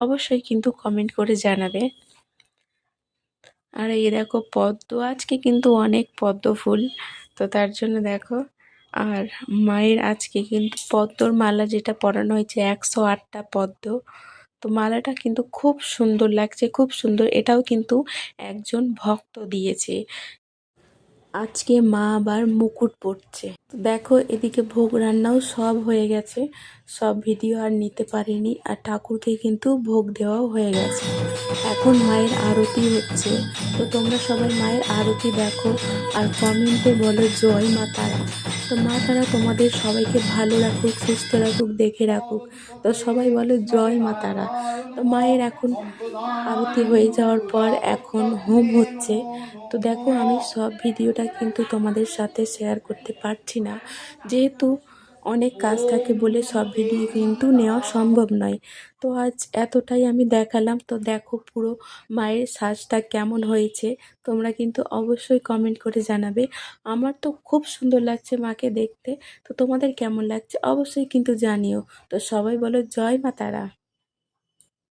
অবশ্যই কিন্তু কমেন্ট করে জানাবে। আর এই দেখো পদ্ম, আজকে কিন্তু অনেক পদ্ম ফুল, তো তার জন্য দেখো। আর মায়ের আজকে কিন্তু পদ্মর মালা যেটা পরানো হয়েছে 108টা পদ্ম, তো মালাটা কিন্তু খুব সুন্দর লাগছে, খুব সুন্দর। এটাও কিন্তু একজন ভক্ত দিয়েছে। আজকে মা আবার মুকুট পরছে। তো দেখো এদিকে ভোগ রান্নাও সব হয়ে গেছে, সব ভিডিও আর নিতে পারিনি। আর ঠাকুরকে কিন্তু ভোগ দেওয়াও হয়ে গেছে। এখন মায়ের আরতি হচ্ছে, তো তোমরা সবাই মায়ের আরতি দেখো আর কমেন্টে বলো জয় মা তারা। তো মা তারা তোমাদের সবাইকে ভালো রাখুক, সুস্থ রাখুক, দেখে রাখুক। তো সবাই বলো জয় মা তারা। তো মায়ের এখন আরতি হয়ে যাওয়ার পর এখন হোম হচ্ছে। তো দেখো আমি সব ভিডিওটা কিন্তু তোমাদের সাথে শেয়ার করতে পারছি না, যেহেতু অনেক কাজ থাকে বলে সব ভিডিও কিন্তু নেওয়া সম্ভব নয়। তো আজ এতটাই আমি দেখালাম। তো দেখো পুরো মায়ের সাজটা কেমন হয়েছে, তোমরা কিন্তু অবশ্যই কমেন্ট করে জানাবে। আমার তো খুব সুন্দর লাগছে মাকে দেখতে। তো তোমাদের কেমন লাগছে অবশ্যই কিন্তু জানিও। তো সবাই বলো জয় মা তারা।